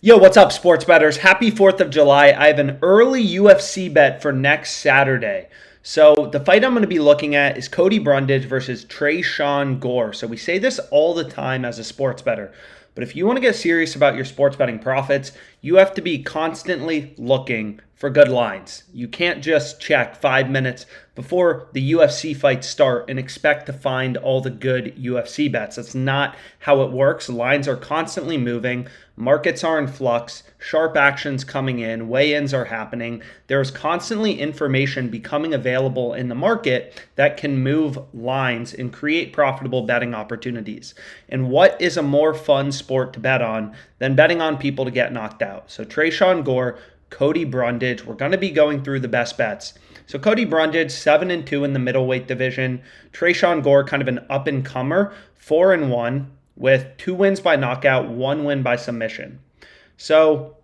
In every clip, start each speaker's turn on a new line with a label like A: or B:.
A: Yo, what's up, sports bettors? Happy 4th of July. I have an early UFC bet for next Saturday. So the fight I'm going to be looking at is Cody Brundage versus Tresean Gore. So we say this all the time as a sports bettor. But if you want to get serious about your sports betting profits, you have to be constantly looking for good lines. You can't just check 5 minutes before the UFC fights start and expect to find all the good UFC bets. That's not how it works. Lines are constantly moving. Markets are in flux, sharp actions coming in, weigh-ins are happening. There is constantly information becoming available in the market that can move lines and create profitable betting opportunities. And what is a more fun sport to bet on than betting on people to get knocked out? So Tresean Gore, Cody Brundage, we're going to be going through the best bets. So Cody Brundage, 7-2 in the middleweight division. Tresean Gore, kind of an up-and-comer, 4-1. with 2 wins by knockout, 1 win by submission. So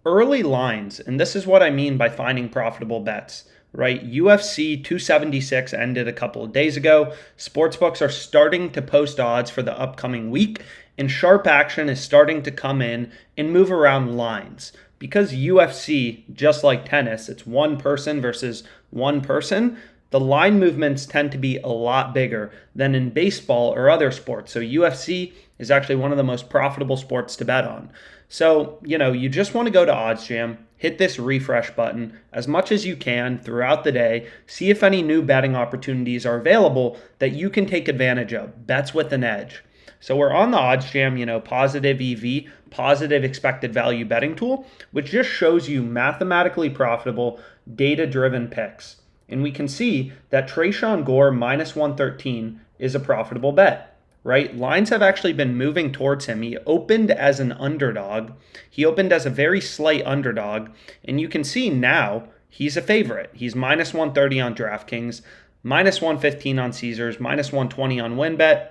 A: early lines, and this is what I mean by finding profitable bets, right? UFC 276 ended a couple of days ago. Sportsbooks are starting to post odds for the upcoming week, and sharp action is starting to come in and move around lines. Because UFC, just like tennis, it's one person versus one person, the line movements tend to be a lot bigger than in baseball or other sports. So UFC is actually one of the most profitable sports to bet on. So, you just want to go to OddsJam, hit this refresh button as much as you can throughout the day, see if any new betting opportunities are available that you can take advantage of, bets with an edge. So we're on the OddsJam, positive EV, positive expected value betting tool, which just shows you mathematically profitable, data-driven picks. And we can see that Tresean Gore minus 113 is a profitable bet, right? Lines have actually been moving towards him. He opened as an underdog. He opened as a very slight underdog. And you can see now he's a favorite. He's minus 130 on DraftKings, minus 115 on Caesars, minus 120 on WinBet,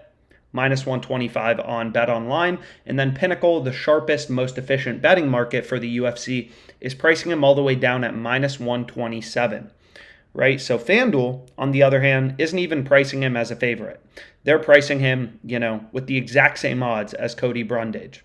A: minus 125 on BetOnline. And then Pinnacle, the sharpest, most efficient betting market for the UFC, is pricing him all the way down at minus 127. Right? So FanDuel, on the other hand, isn't even pricing him as a favorite. They're pricing him, with the exact same odds as Cody Brundage.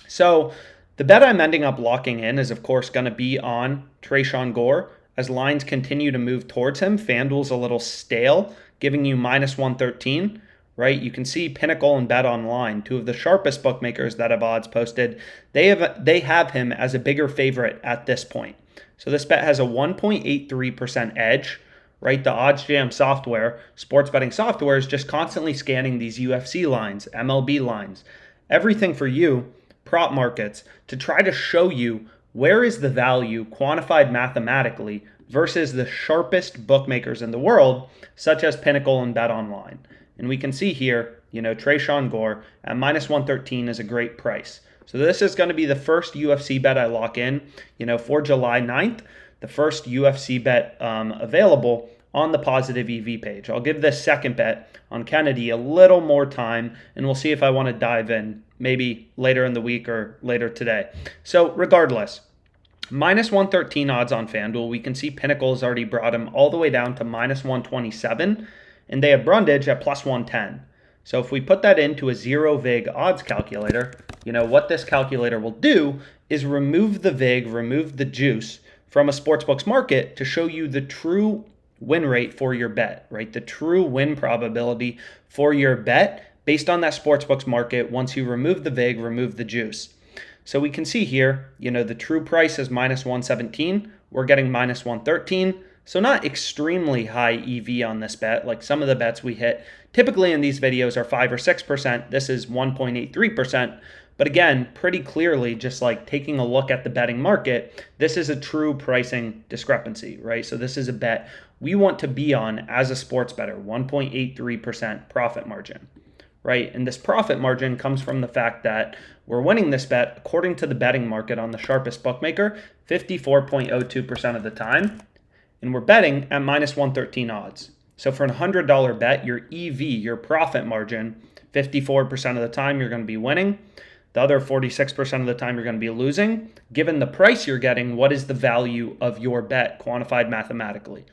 A: So the bet I'm ending up locking in is, of course, going to be on Tresean Gore. As lines continue to move towards him, FanDuel's a little stale, giving you minus 113. Right? You can see Pinnacle and BetOnline, two of the sharpest bookmakers that have odds posted. They have him as a bigger favorite at this point. So this bet has a 1.83% edge, right? The OddsJam software, sports betting software, is just constantly scanning these UFC lines, MLB lines, everything for you, prop markets, to try to show you where is the value quantified mathematically versus the sharpest bookmakers in the world, such as Pinnacle and BetOnline. And we can see here, Tresean Gore at minus 113 is a great price. So this is going to be the first UFC bet I lock in, for July 9th, the first UFC bet available on the positive EV page. I'll give this second bet on Kennedy a little more time, and we'll see if I want to dive in maybe later in the week or later today. So regardless, minus 113 odds on FanDuel. We can see Pinnacle has already brought him all the way down to minus 127, and they have Brundage at plus 110. So if we put that into a zero VIG odds calculator, what this calculator will do is remove the VIG, remove the juice from a sportsbook's market to show you the true win rate for your bet, right? The true win probability for your bet based on that sportsbook's market once you remove the VIG, remove the juice. So we can see here, the true price is minus 117. We're getting minus 113. So not extremely high EV on this bet, like some of the bets we hit typically in these videos are 5 or 6%. This is 1.83%. But again, pretty clearly, just like taking a look at the betting market, this is a true pricing discrepancy, right? So this is a bet we want to be on as a sports bettor, 1.83% profit margin, right? And this profit margin comes from the fact that we're winning this bet, according to the betting market on the sharpest bookmaker, 54.02% of the time. And we're betting at minus 113 odds. So for a $100 bet, your EV, your profit margin, 54% of the time you're going to be winning. The other 46% of the time you're going to be losing. Given the price you're getting, what is the value of your bet quantified mathematically?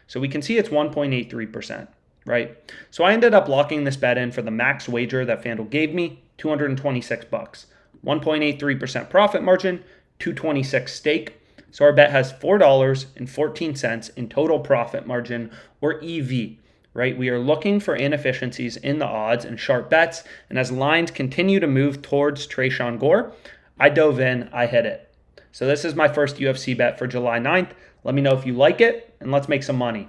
A: So we can see it's 1.83%, right? So I ended up locking this bet in for the max wager that FanDuel gave me, $226. 1.83% profit margin, 226 stake. So our bet has $4.14 in total profit margin, or EV, right? We are looking for inefficiencies in the odds and sharp bets. And as lines continue to move towards Tresean Gore, I dove in, I hit it. So this is my first UFC bet for July 9th. Let me know if you like it, and let's make some money.